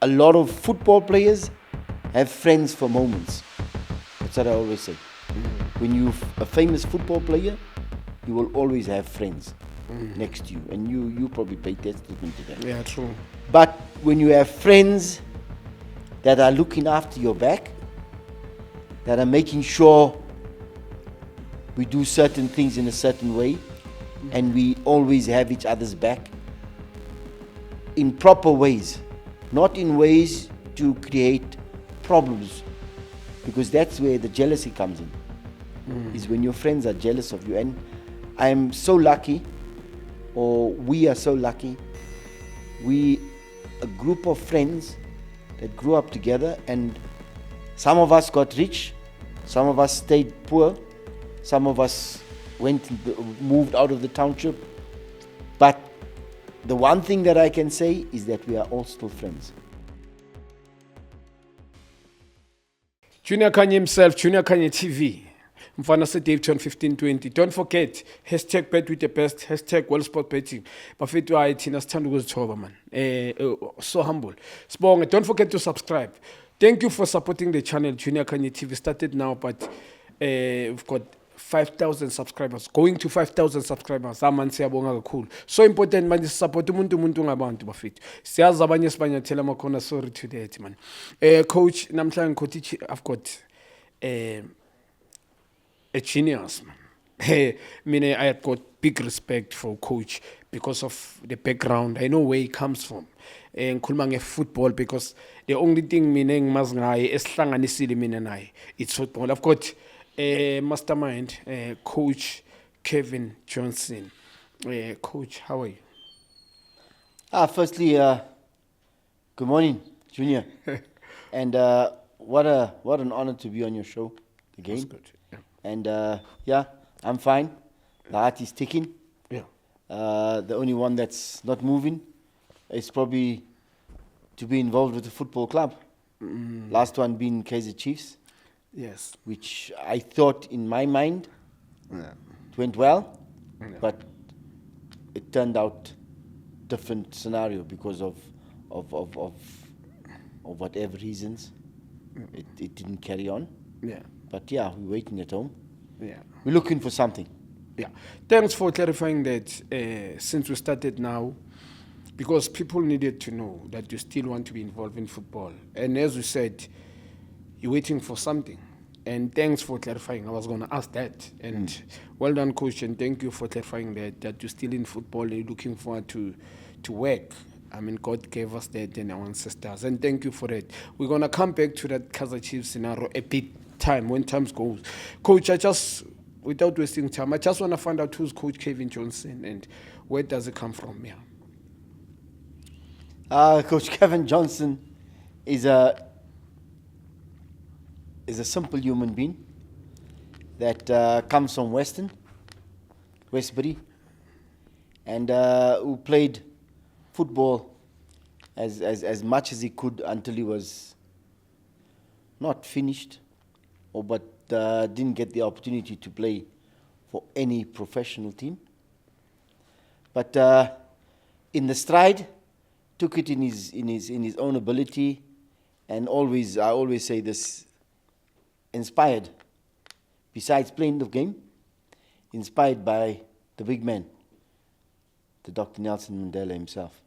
a lot of football players have friends for moments. That's what I always say. When you're a famous football player, you will always have friends next to you, and you probably pay testament to that. Yeah, true. But when you have friends that are looking after your back, that are making sure we do certain things in a certain way, and we always have each other's back in proper ways, not in ways to create problems, because that's where the jealousy comes in, is when your friends are jealous of you. And I'm so lucky, or we are so lucky, we a group of friends that grew up together, and some of us got rich, some of us stayed poor, some of us moved out of the township. But the one thing that I can say is that we are all still friends. Junior Khanye himself, Junior Khanye TV. Mfana se Dave John 1520. Don't forget, hashtag bet with the best, hashtag well sport betting. Bafethu ayi thina sithanda ukuzithoba man. So humble. Sibonge, don't forget to subscribe. Thank you for supporting the channel. Junior Khanye TV started now, but we've got 5,000 subscribers, going to 5,000 subscribers. Aman siyabonga kakhulu. So important manje support umuntu ngabantu bafethu. Siyazi abanye sibanyathela amakhona, sorry to that man. Coach namhlanje coach, I've got a genius man. I have got big respect for coach because of the background. I know where he comes from. Ngikhuluma football because the only thing mina engimazi ngaye esihlanganisile mina naye it's football. I've got mastermind, Coach Cavin Johnson. Coach, how are you? Firstly, good morning, Junior. And what an honor to be on your show again. That's good. Yeah. And yeah, I'm fine. The heart is ticking. Yeah. The only one that's not moving is probably to be involved with the football club. Last one being Kaizer Chiefs. Yes. Which I thought in my mind it went well, but it turned out different scenario because of whatever reasons. It didn't carry on. Yeah. But yeah, we're waiting at home. Yeah. We're looking for something. Yeah. Thanks for clarifying that. Since we started now, because people needed to know that you still want to be involved in football, and as we said, you're waiting for something. And thanks for clarifying. I was going to ask that. And well done, coach. And thank you for clarifying that you're still in football and you're looking forward to work. I mean, God gave us that and our ancestors. And thank you for that. We're going to come back to that Kaizer Chiefs scenario a bit time, when time goes. Coach, without wasting time, I just want to find out who's Coach Cavin Johnson and where does it come from? Yeah. Coach Cavin Johnson is a simple human being that comes from Westbury, and who played football as much as he could until he was not finished, but didn't get the opportunity to play for any professional team. But in the stride, took it in his own ability, and I always say this. Inspired, besides playing the game, inspired by the big man, the Dr. Nelson Mandela himself.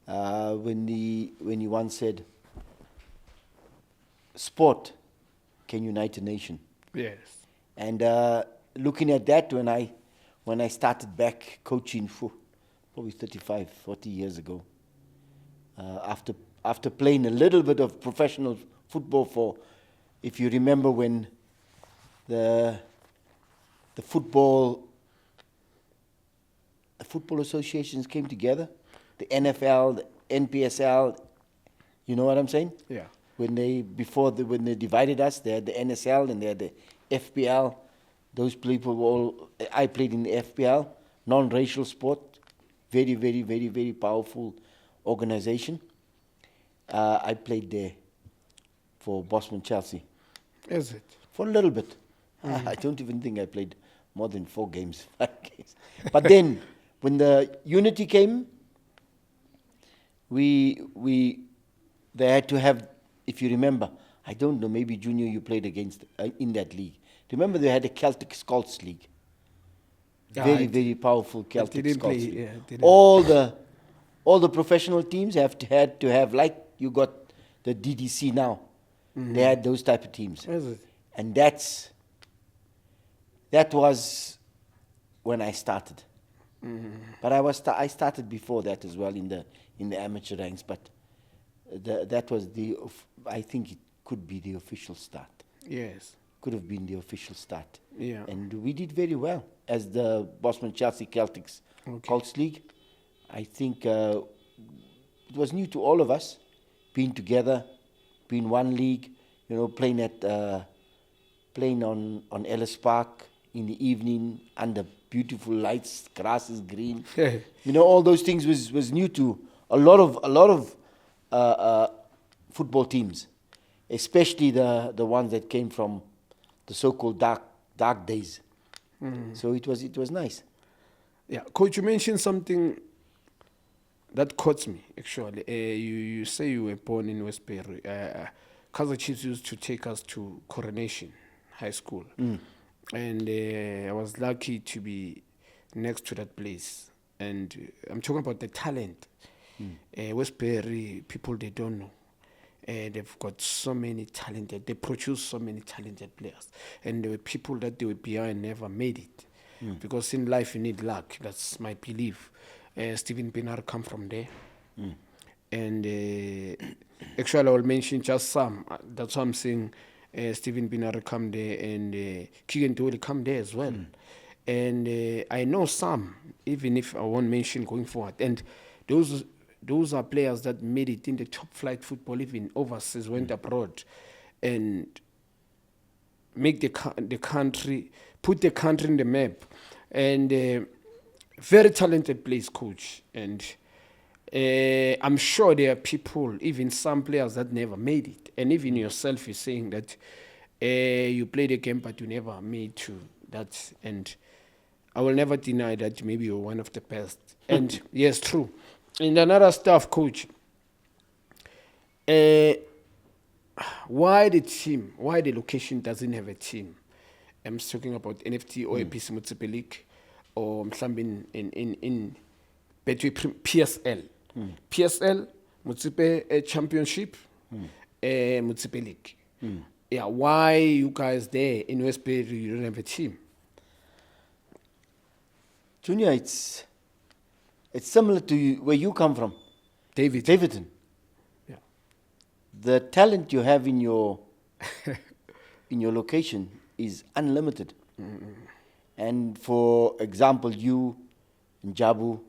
When he once said, "Sport can unite a nation." Yes. And looking at that, when I started back coaching for probably 35, 40 years ago, after playing a little bit of professional football for. If you remember when the football associations came together, the NFL, the NPSL, you know what I'm saying? Yeah. When they divided us, they had the NSL and they had the FPL. Those people I played in the FPL, non-racial sport, very, very, very, very powerful organization. I played there for Bosman Chelsea. Is it? For a little bit. I don't even think I played more than 4 games, 5 games. But then, when the unity came, we they had to have, if you remember, I don't know, maybe Junior you played against in that league. Remember they had a Celtic Scots League. Very powerful Celtic Scots League. Yeah, all the professional teams had to have, like you got the DDC now. They had those type of teams. Is it? And that was when I started. But I started before that as well in the amateur ranks. But that was I think it could be the official start. Yes. Could have been the official start. Yeah. And we did very well as the Bosman Chelsea Celtics Colts League. I think it was new to all of us, being together, being one league, playing on Ellis Park in the evening under beautiful lights, grass is green. All those things was new to a lot of football teams, especially the ones that came from the so-called dark days. So it was nice. Yeah, Coach, you mentioned something that caught me, actually. You say you were born in Westbury. Kaizer Chiefs used to take us to Coronation High School. And I was lucky to be next to that place. And I'm talking about the talent. Westbury, people, they don't know. They've got so many talented, they produce so many talented players. And there were people that they were behind never made it. Because in life you need luck. That's my belief. Stephen Pienaar come from there. And actually I will mention just some. That's why I'm saying Stephen Pienaar come there, and Keegan Dole come there as well. And I know some, even if I won't mention going forward. And those are players that made it in the top flight football, even overseas, went abroad, and make the country, put the country in the map. And very talented place, Coach. And I'm sure there are people, even some players that never made it. And even yourself is saying that you played a game but you never made to that. And I will never deny that maybe you're one of the best. And yes, true. And another stuff, Coach, why the location doesn't have a team? I'm talking about NFT or APC Motsepe League, or mhlawumbe in Betway PSL. PSL, Motsepe Championship, Motsepe League. Yeah, why you guys there in Westbury, you don't have a team? Junior, it's similar to where you come from. Davidton. Yeah. The talent you have in your location is unlimited. And for example, you and Jabu,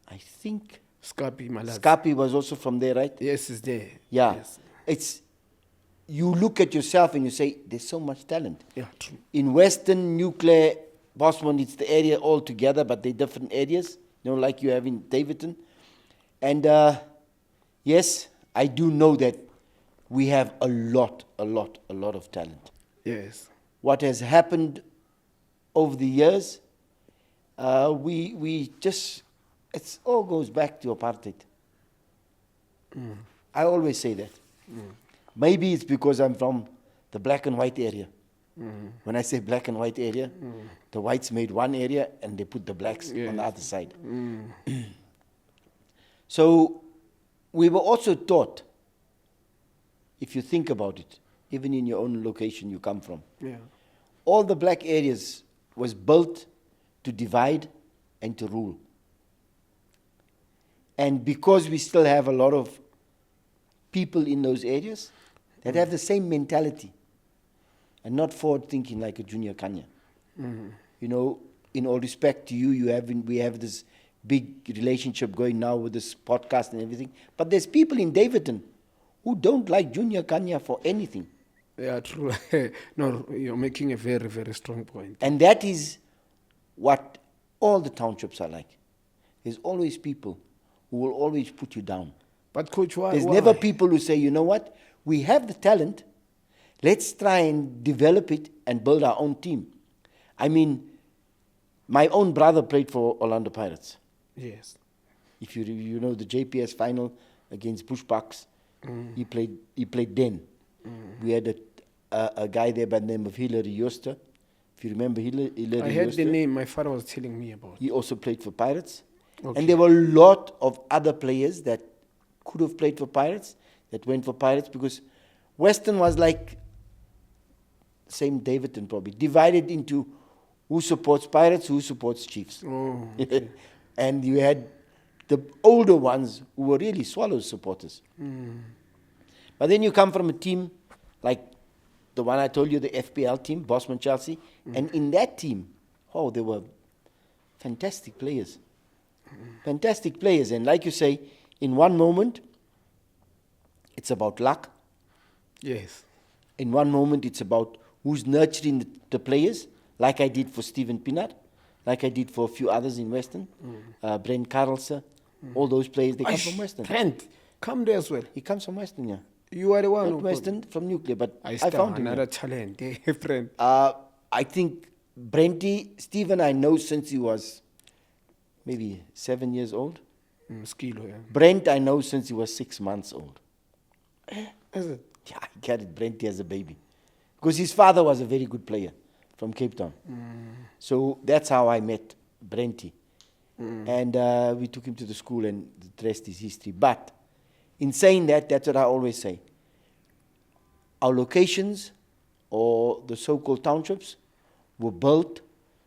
I think Skapi was also from there, right? Yes, it's there. Yeah. Yes. You look at yourself and you say, there's so much talent. Yeah, true. In Western, Nuclear, Bosman, it's the area all together, but they're different areas, like you have in Davidton. And yes, I do know that we have a lot of talent. Yes. What has happened over the years, we just, it all goes back to apartheid. I always say that. Maybe it's because I'm from the black and white area. When I say black and white area, the whites made one area and they put the blacks on the other side. So we were also taught, if you think about it, even in your own location you come from, all the black areas was built to divide and to rule. And because we still have a lot of people in those areas that have the same mentality and not forward thinking like a Junior Khanye. In all respect to you, we have this big relationship going now with this podcast and everything. But there's people in Davidton who don't like Junior Khanye for anything. Yeah, true. No, you're making a very, very strong point. And that is what all the townships are like. There's always people who will always put you down. But Coach, why? There's never people who say, you know what, we have the talent, let's try and develop it and build our own team. I mean, my own brother played for Orlando Pirates. Yes. If you know the JPS final, against Bushbucks. He played then. We had a guy there by the name of Hilary Joster. If you remember Hilary I heard Joster, the name my father was telling me about. he also played for Pirates. Okay. And there were a lot of other players that could have played for Pirates, that went for Pirates, because Western was like, same Davidton probably, divided into who supports Pirates, who supports Chiefs. Oh, okay. And you had the older ones who were really Swallows supporters. But then you come from a team like the one I told you, the FPL team, Bosman Chelsea, and in that team, there were fantastic players. Fantastic players. And like you say, in one moment, it's about luck. Yes. In one moment, it's about who's nurturing the players, like I did for Stephen Pinnard, like I did for a few others in Western, Brent Carlser, all those players, they come from Western. Brent, come there as well. He comes from Western, yeah. You are the one Not Western, from Nuclear, but I found found him. another talent, friend. I think Stephen I know since he was maybe 7 years old. Skilo, yeah. Brent I know since he was 6 months old. Is it? Yeah, I carried Brent as a baby. Because his father was a very good player from Cape Town. So that's how I met Brenty. And we took him to the school, and the rest is history. But in saying that, that's what I always say. Our locations, or the so-called townships, were built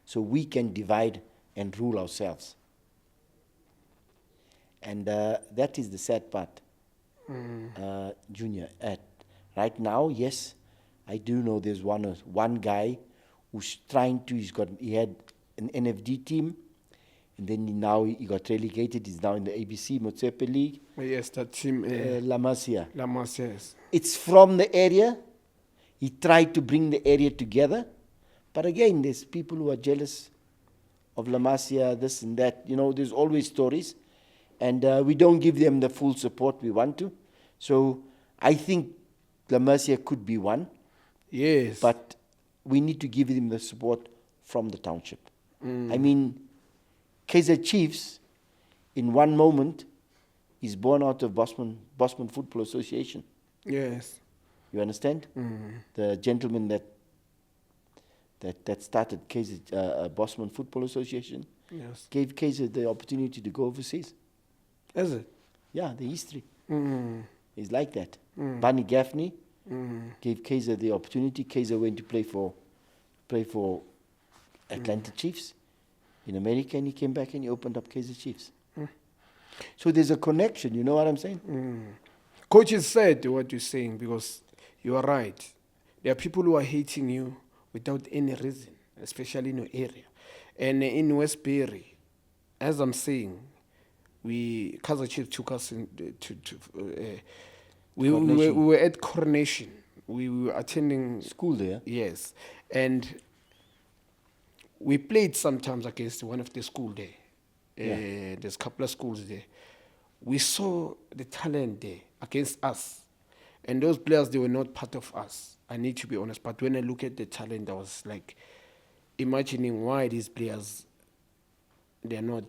so we can divide and rule ourselves. And that is the sad part, Junior. Right now, yes, I do know there's one guy who's trying to, he had an NFD team, and then he got relegated. He's now in the ABC Motsepe League. Yes, that team. La Masia. La Masia, yes. It's from the area. He tried to bring the area together. But again, there's people who are jealous of La Masia, this and that. You know, there's always stories. And we don't give them the full support we want to. So I think La Masia could be one. Yes. But we need to give them the support from the township. I mean, Kaizer Chiefs, in one moment, is born out of Bosman Football Association. Yes. You understand? The gentleman that started Kaizer, Bosman Football Association, gave Kaizer the opportunity to go overseas. Is it? Yeah, the history is like that. Barney Gaffney gave Kaizer the opportunity. Kaizer went to play for Atlanta Chiefs in America, and he came back and he opened up Kaizer Chiefs. So there's a connection, you know what I'm saying? Coaches said what you're saying, because you are right. There are people who are hating you without any reason, especially in your area. And in Westbury, as I'm saying, Kaizer Chiefs took us we were at Coronation. We were attending School there? Yes. And we played sometimes against one of the school there. There's a couple of schools there. We saw the talent there against us. And those players, they were not part of us. I need to be honest. But when I look at the talent, I was like imagining why these players, they're not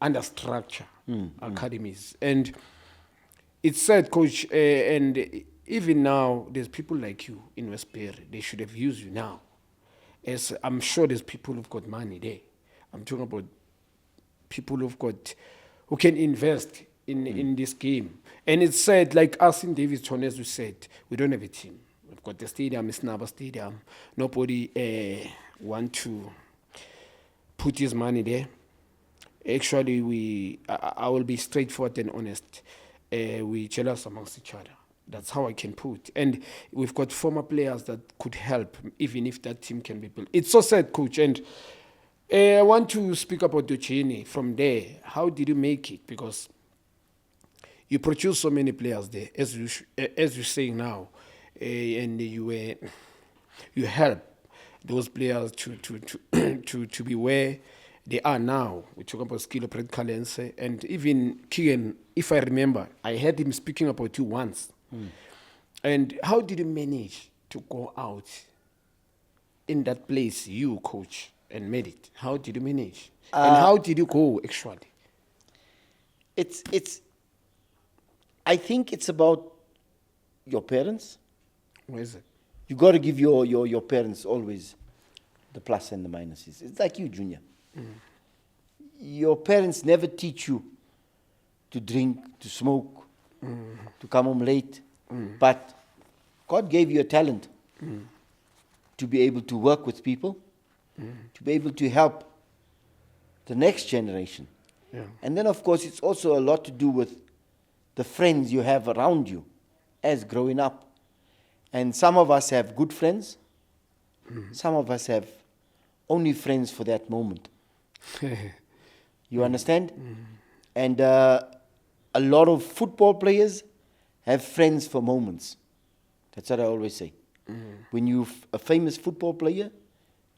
under structure academies. And it's sad, Coach, and even now, there's people like you in Westbury. They should have used you now. As I'm sure there's people who've got money there. I'm talking about people who can invest in this game. And it's sad, like us in Davidson, as we said, we don't have a team. We've got the stadium, it's Naba Stadium. Nobody want to put his money there. Actually, I will be straightforward and honest. We jealous amongst each other. That's how I can put. And we've got former players that could help, even if that team can be built. It's so sad, Coach. And I want to speak about the journey from there. How did you make it? Because you produce so many players there, as you're saying now, and you help those players to be where they are now. We talk about Skilo Pred Kalense, and even Keegan, if I remember, I heard him speaking about you once. And how did you manage to go out in that place, you, Coach, and made it? How did you manage? And how did you go, actually? It's I think it's about your parents. Where is it? You got to give your parents always the plus and the minuses. It's like you, Junior. Your parents never teach you to drink, to smoke, to come home late. But God gave you a talent to be able to work with people, to be able to help the next generation. Yeah. And then, of course, it's also a lot to do with the friends you have around you as growing up. And some of us have good friends. Some of us have only friends for that moment. You understand? And a lot of football players have friends for moments. That's what I always say. When you're a famous football player,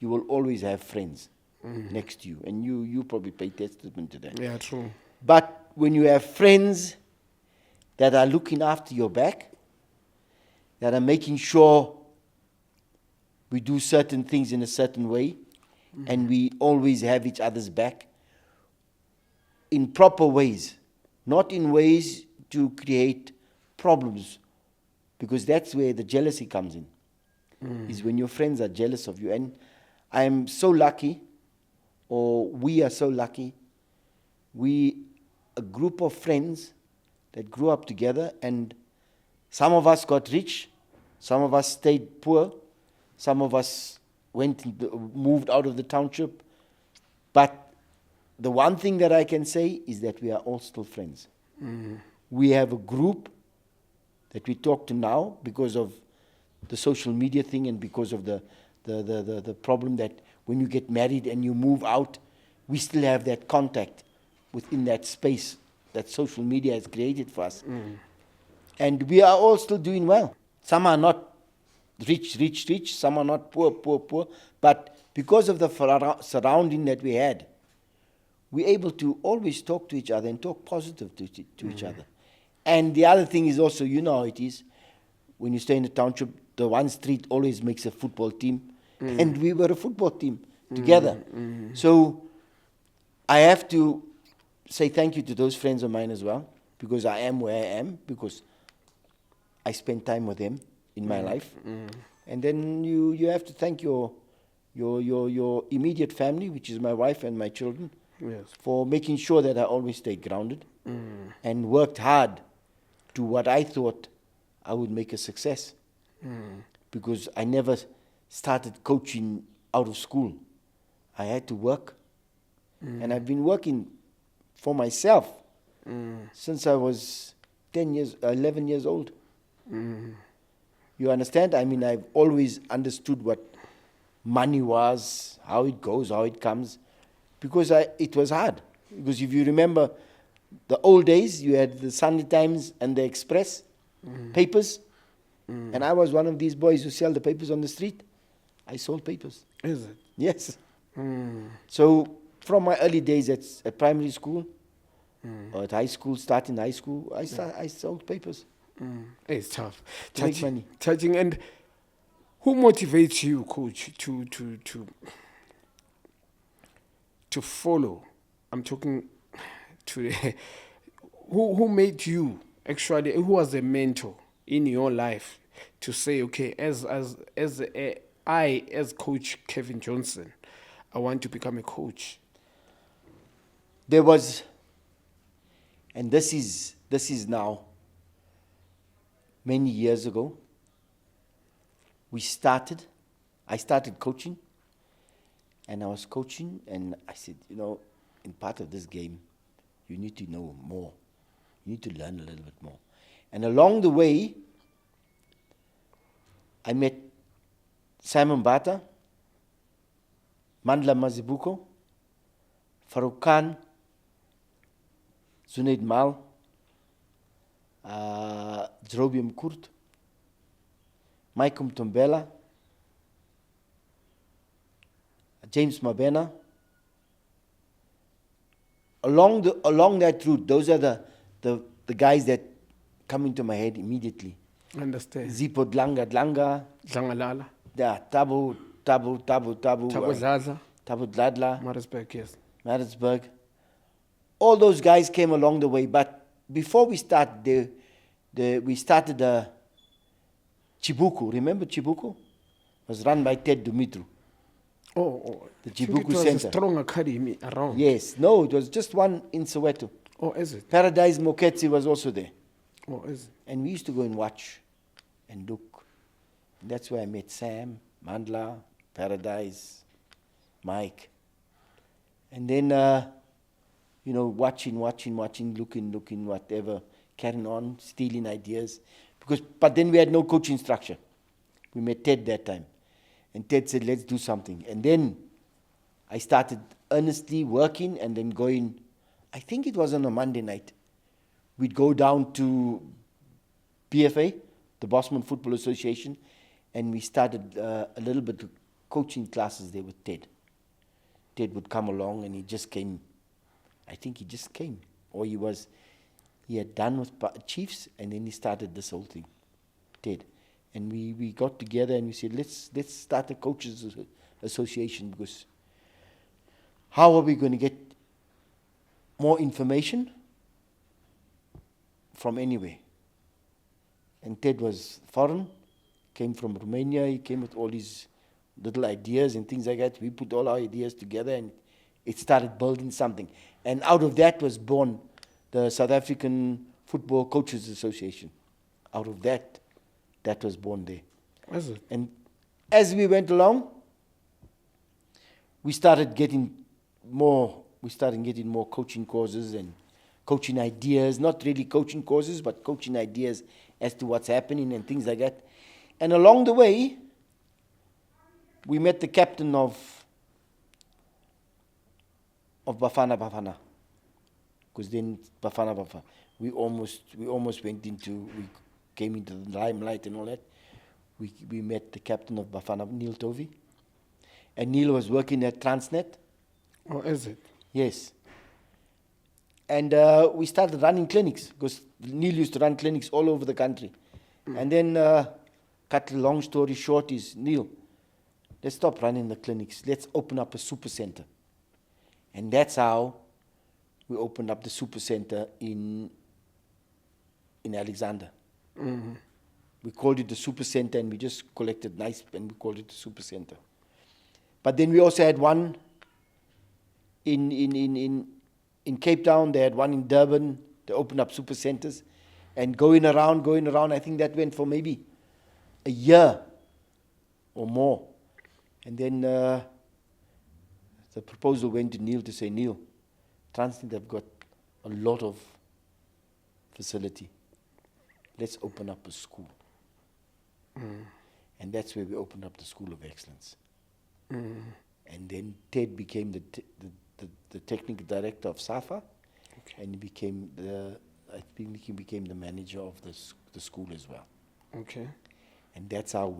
you will always have friends next to you. And you probably pay testament to that. Yeah, true. But when you have friends that are looking after your back, that are making sure we do certain things in a certain way, and we always have each other's back in proper ways, not in ways to create problems, because that's where the jealousy comes in, is when your friends are jealous of you. And I'm so lucky, or we are so lucky, a group of friends that grew up together, and some of us got rich, some of us stayed poor, some of us moved out of the township. But the one thing that I can say is that we are all still friends. We have a group that we talk to now because of the social media thing, and because of the problem that when you get married and you move out, we still have that contact within that space that social media has created for us. And we are all still doing well. Some are not rich. Some are not poor. But because of the surrounding that we had, we're able to always talk to each other and talk positive to each other. And the other thing is also, you know how it is, when you stay in the township, the one street always makes a football team. And we were a football team together. So I have to say thank you to those friends of mine as well, because I am where I am, because I spend time with them in my life. And then you have to thank your immediate family, which is my wife and my children, for making sure that I always stayed grounded and worked hard to what I thought I would make a success. Because I never started coaching out of school. I had to work. And I've been working for myself since I was 11 years old. You understand? I mean, I've always understood what money was, how it goes, how it comes, because it was hard. Because if you remember the old days, you had the Sunday Times and the Express papers, and I was one of these boys who sell the papers on the street. I sold papers. Is it? Yes. So from my early days at primary school, or at high school, starting high school, I sold papers. It's tough. To make money. Touching. And who motivates you, coach, to follow? I'm talking to who made you actually? Who was a mentor in your life to say, okay, as Coach Cavin Johnson, I want to become a coach? There was, and this is now many years ago. I started coaching, and I was coaching, and I said, in part of this game, you need to know more. You need to learn a little bit more. And along the way, I met Simon Bata, Mandla Mazibuko, Farouk Khan, Zunaid Mal, Zrobium Kurt, Mike Mtombela, James Mabena. Along that route, those are the guys that come into my head immediately. Understand. Zipo Dlanga, Dlangalala. yeah, Tabu, Zaza. Tabu Dladla, Maritzburg, yes. Maritzburg. All those guys came along the way, but before we started, we started Chibuku. Remember Chibuku? It was run by Ted Dumitru. I The think Chibuku it was Center. a strong academy around. Yes. No, it was just one in Soweto. Oh, is it? Paradise Moketsi was also there. Oh, is it? And we used to go and watch and look. And that's where I met Sam, Mandla, Paradise, Mike. And then, watching, looking, whatever, carrying on, stealing ideas. But then we had no coaching structure. We met Ted that time. And Ted said, let's do something. And then I started earnestly working and then going, I think it was on a Monday night. We'd go down to BFA, the Bosman Football Association, and we started a little bit of coaching classes there with Ted. Ted would come along and he just came. I think he just came. Or he had done with Chiefs and then he started this whole thing, Ted. And we got together and we said, let's start a coaches association, because how are we going to get more information from anywhere? And Ted was foreign, came from Romania, he came with all these little ideas and things like that. We put all our ideas together and it started building something. And out of that was born the South African Football Coaches Association. Out of that was born there. Was it? And as we went along, we started getting more coaching courses and coaching ideas, not really coaching courses, but coaching ideas as to what's happening and things like that. And along the way, we met the captain of Bafana. Because then Bafana, we almost came into the limelight and all that. We met the captain of Bafana, Neil Tovey. And Neil was working at Transnet. Oh, is it? Yes. And we started running clinics, because Neil used to run clinics all over the country. And then, cut a long story short, is Neil, let's stop running the clinics. Let's open up a super center. And that's how we opened up the super center in Alexander. Mm-hmm. We called it the super center and we just collected nice and we called it the super center. But then we also had one in Cape Town, they had one in Durban. They opened up super centers. And going around, I think that went for maybe a year or more. And then the proposal went to Neil to say, Neil, Transnet have got a lot of facility. Let's open up a school. And that's where we opened up the School of Excellence. And then Ted became the technical director of SAFA, and he became I think he became the manager of the school as well. Okay. And that's how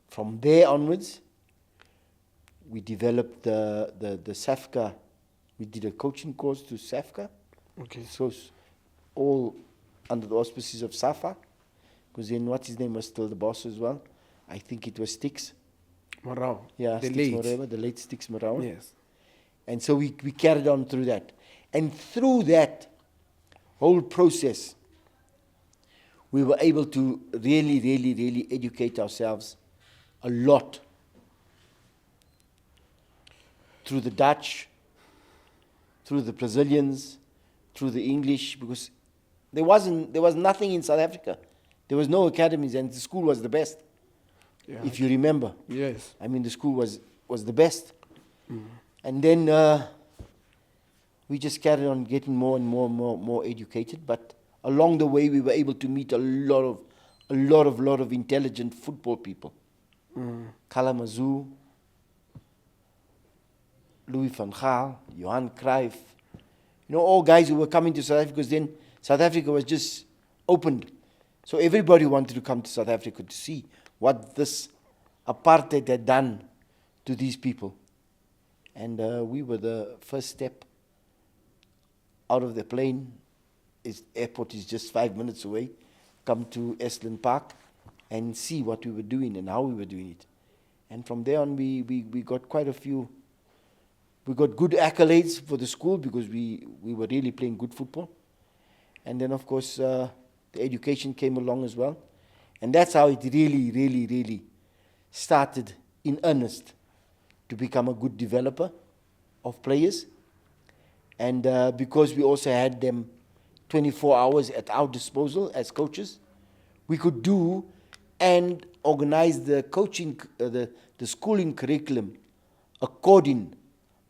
from there onwards, we developed the SAFCA. We did a coaching course to SAFCA. Okay. So all under the auspices of SAFA, because then what's his name was still the boss as well. I think it was Stix. Morao. Yeah, the Stix late. Moreva, the late Stix Morao. Yes. And so we carried on through that. And through that whole process, we were able to really, really, really educate ourselves a lot through the Dutch, through the Brazilians, through the English, because there was nothing in South Africa. There was no academies, and the school was the best. Yeah. If you remember. Yes. I mean, the school was the best. And then we just carried on getting more and more educated. But along the way, we were able to meet a lot of intelligent football people. Kalamazoo, Louis van Gaal, Johan Cruyff. All guys who were coming to South Africa, because then South Africa was just opened. So everybody wanted to come to South Africa to see what this apartheid had done to these people. And we were the first step out of the plane. Airport is just 5 minutes away. Come to Estlin Park and see what we were doing and how we were doing it. And from there on, we got quite a few. We got good accolades for the school because we were really playing good football. And then, of course, The education came along as well. And that's how it really, really, really started in earnest to become a good developer of players. And because we also had them 24 hours at our disposal as coaches, we could do and organize the coaching, the schooling curriculum according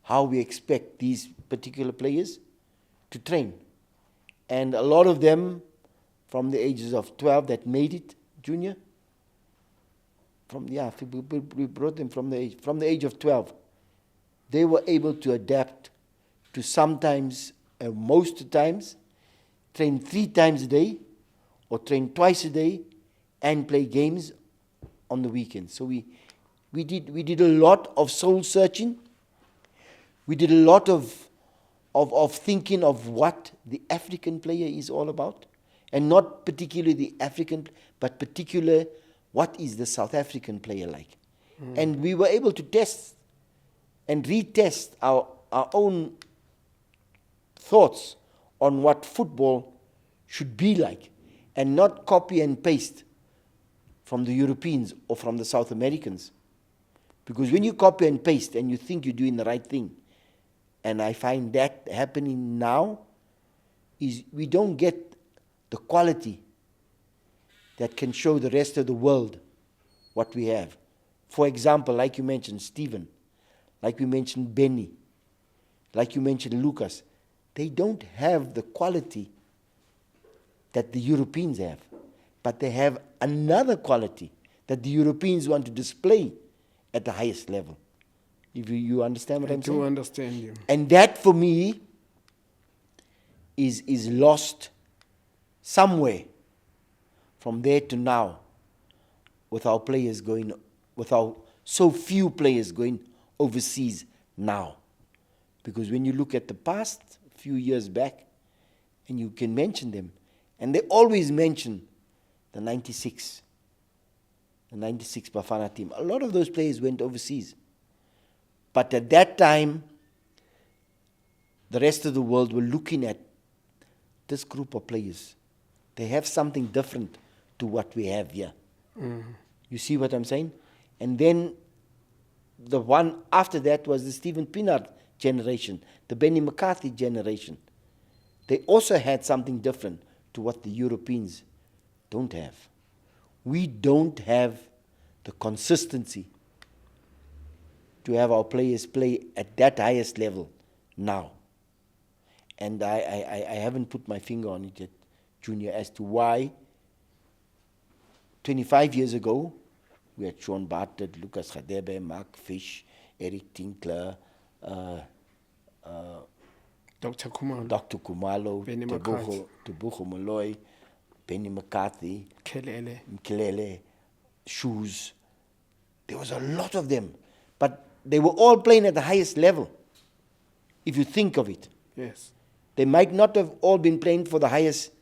how we expect these particular players to train. And a lot of them from the ages of 12 that made it junior, we brought them from the age of 12. They were able to adapt to sometimes, most times, train 3 times a day or train twice a day and play games on the weekends. So we did a lot of soul searching. We did a lot of thinking of what the African player is all about, and not particularly the African, but particular what is the South African player like. And we were able to test and retest our own thoughts on what football should be like, and not copy and paste from the Europeans or from the South Americans. Because when you copy and paste and you think you're doing the right thing, and I find that happening now, is we don't get the quality that can show the rest of the world what we have. For example, like you mentioned, Stephen, like we mentioned, Benny, like you mentioned, Lucas, they don't have the quality that the Europeans have, but they have another quality that the Europeans want to display at the highest level. If you understand what I'm saying? I do understand you. And that, for me, is lost somewhere from there to now, with our players going, with our so few players going overseas now. Because when you look at the past, a few years back, and you can mention them, and they always mention the 96 Bafana team. A lot of those players went overseas. But at that time, the rest of the world were looking at this group of players. They have something different to what we have here. You see what I'm saying? And then the one after that was the Stephen Pienaar generation, the Benny McCarthy generation. They also had something different to what the Europeans don't have. We don't have the consistency to have our players play at that highest level now. And I haven't put my finger on it yet, Junior, as to why 25 years ago, we had Sean Bartlett, Lucas Radebe, Mark Fish, Eric Tinkler, Dr. Kumalo, Tebucho Molloy, Benny McCarthy, Mkelele, Shoes. There was a lot of them. But they were all playing at the highest level, if you think of it. Yes. They might not have all been playing for the highest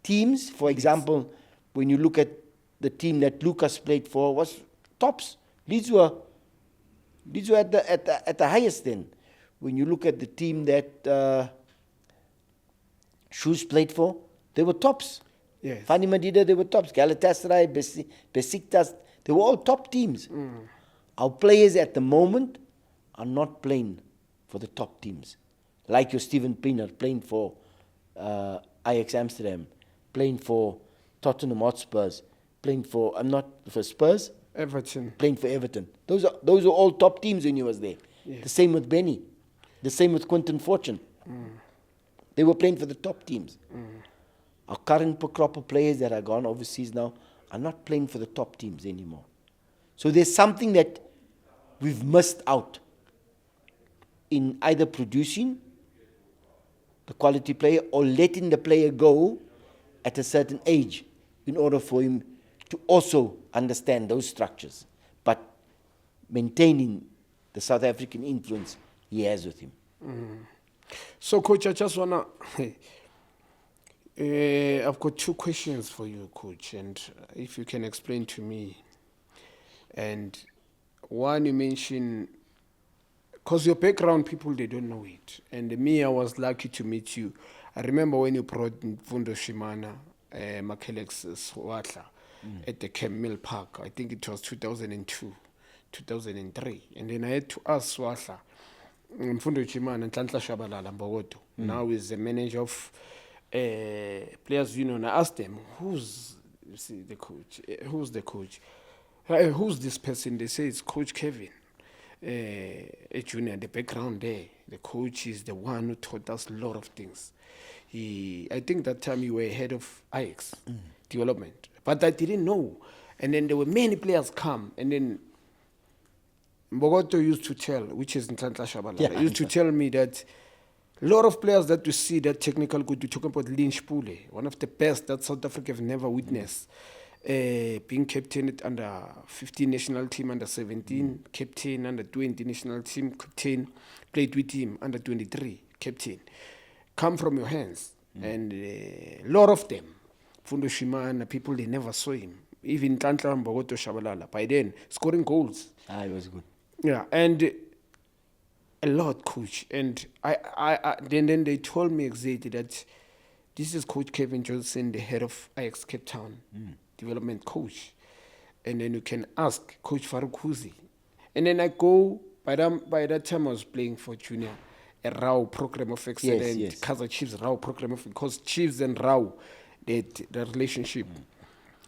teams. For example, when you look at the team that Lucas played for, was tops. These were at the highest then. When you look at the team that Shoes played for, they were tops. Yes. Fani Madida, they were tops. Galatasaray, Besiktas, they were all top teams. Our players at the moment are not playing for the top teams. Like your Stephen Pienaar playing for Ajax Amsterdam, playing for Tottenham Hotspurs, playing for Spurs, Everton, playing for Everton. Those are all top teams when he was there. Yes. The same with Benny. The same with Quentin Fortune. They were playing for the top teams. Our current crop of players that are gone overseas now are not playing for the top teams anymore. So there's something that we've missed out in either producing the quality player or letting the player go at a certain age in order for him to also understand those structures, but maintaining the South African influence he has with him. So, Coach, I just want to... I've got 2 questions for you, Coach, and if you can explain to me. And one, you mentioned, because your background, people, they don't know it. And me, I was lucky to meet you. I remember when you brought Mfundo Shimana Makelex Swatla at the Camp Mill Park. I think it was 2002, 2003. And then I had to ask Swatla, Mfundo Chimana and Tlantla Shabalala Mbogoto. Now he's the manager of Players Union. I asked them, who's the coach? Who's the coach? Who's this person? They say it's Coach Kevin. A junior, the background there. The coach is the one who taught us a lot of things. I think that time you were head of Ajax development, but I didn't know. And then there were many players come, and then Mbogoto used to tell, which is Ntantla Shabalala, used to tell me that a lot of players that you see that technical good. You talk about Lynch Pule, one of the best that South Africa have never witnessed. Being captain at under 15 national team, under 17, captain, under 20 national team, captain, played with him, under 23, captain. Come from your hands. And a lot of them, Fundo Shimana, people, they never saw him. Even Tlantla Mbogoto Shabalala, by then, scoring goals. It was good. Yeah, and a lot, coach. And then they told me exactly that this is Coach Cavin Johnson, the head of Ajax Cape Town development coach. And then you can ask Coach Farouk Huzi. And then I go, by that time I was playing for Junior, a RAW program of excellence, Kaizer Chiefs RAW program of, because Chiefs and RAW, the relationship.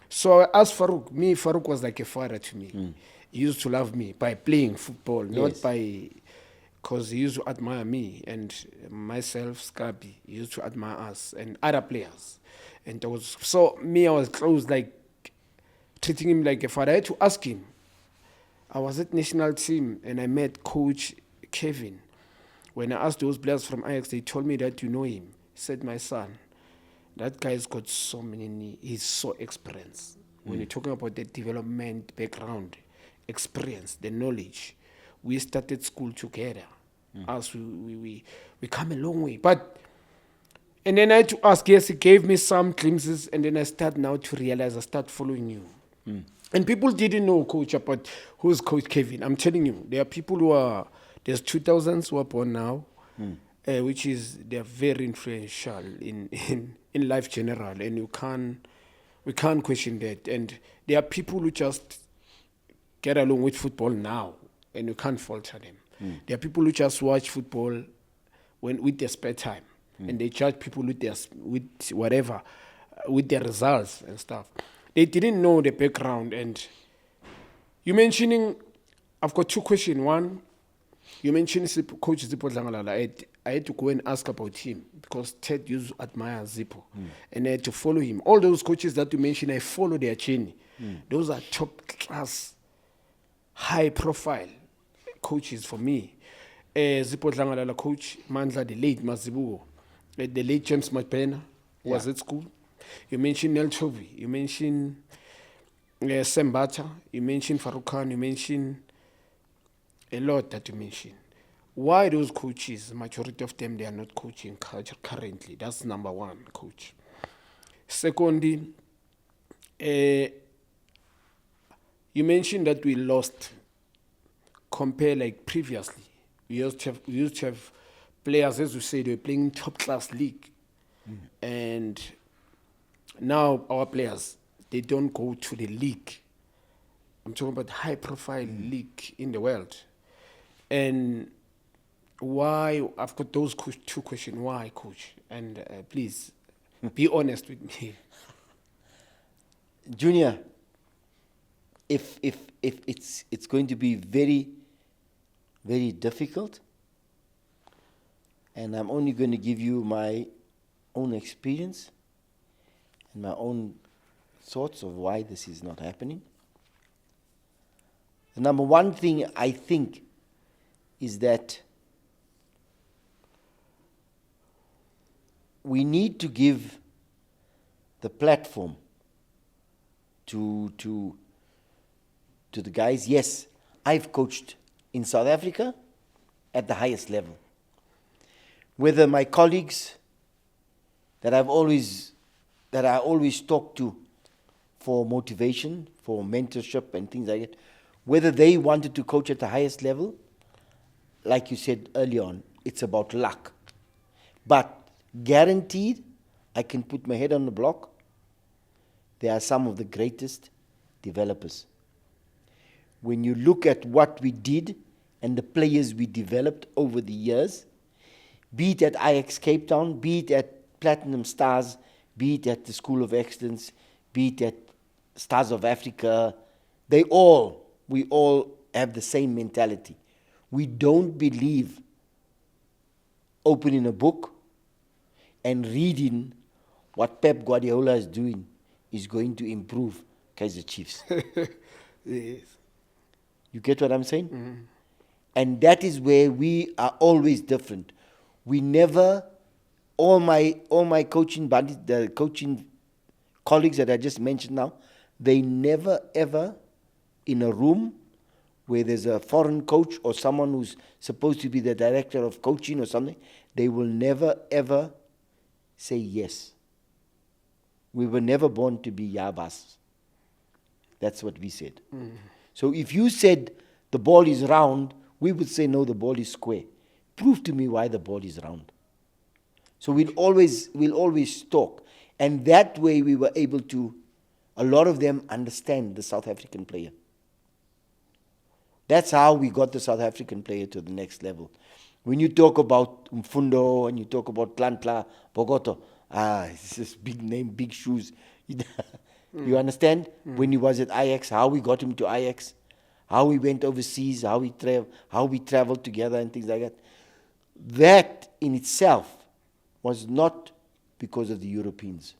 So I asked Farouk. Farouk was like a father to me. He used to love me by playing football, not by, because he used to admire me and myself, Scabi. He used to admire us and other players. And I was close, like treating him like a father. I had to ask him. I was at national team and I met Coach Kevin. When I asked those players from Ajax, they told me that you know him. He said, my son, that guy's got so many, he's so experienced. When you're talking about the development background, experience, the knowledge, we started school together. As we come a long way. And then I had to ask, yes, he gave me some glimpses, and then I start now to realize, I start following you. And people didn't know, Coach, about who's Coach Kevin. I'm telling you, there are people there's 2000s who are born now, which is, they're very influential in life general, and we can't question that. And there are people who just get along with football now, and you can't falter them. There are people who just watch football with their spare time, and they judge people with their results and stuff. They didn't know the background. And you mentioning, I've got two questions. One, you mentioned Coach Zippo Dlangalala. I had to go and ask about him because Ted used to admire Zippo, and I had to follow him. All those coaches that you mentioned, I follow their journey. Those are top class, high profile coaches for me. Zippo Dlangalala coach, Mandla, the late Mazibugo, the late James Mapena was at school. You mentioned Nel Chovi, you mentioned Sembata, you mentioned Farouk Khan, you mentioned a lot that you mentioned. Why those coaches, majority of them, they are not coaching culture currently? That's number one, coach. Secondly, you mentioned that we lost, compare like previously. We used to have players, as you say, they were playing top class league. And now our players, they don't go to the league. I'm talking about high profile league in the world. And why? I've got those two questions. Why, coach? And please be honest with me. Junior, if it's going to be very, very difficult, and I'm only going to give you my own experience and my own thoughts of why this is not happening. The number one thing I think is that we need to give the platform to the guys. Yes, I've coached in South Africa at the highest level. Whether my colleagues that I always talk to for motivation, for mentorship and things like that, whether they wanted to coach at the highest level, like you said early on, it's about luck. But guaranteed, I can put my head on the block they are some of the greatest developers. When you look at what we did and the players we developed over the years, be it at Ajax Cape Town, be it at Platinum Stars, be it at the School of Excellence, be it at Stars of Africa, we all have the same mentality. We don't believe opening a book and reading what Pep Guardiola is doing is going to improve Kaizer Chiefs. Yes. You get what I'm saying? And that is where we are always different. We never, all my coaching buddies, the coaching colleagues that I just mentioned now, they never ever in a room where there's a foreign coach or someone who's supposed to be the director of coaching or something, they will never ever say yes. We were never born to be Yabas. That's what we said. So if you said the ball is round, we would say no, the ball is square. Prove to me why the ball is round. So we'll always talk. And that way we were able to, a lot of them understand the South African player. That's how we got the South African player to the next level. When you talk about Mfundo and you talk about Tlantla, Bogoto, it's just big name, big shoes. You understand? When he was at Ajax, how we got him to Ajax, how we went overseas, how we traveled together and things like that. That in itself was not because of the Europeans.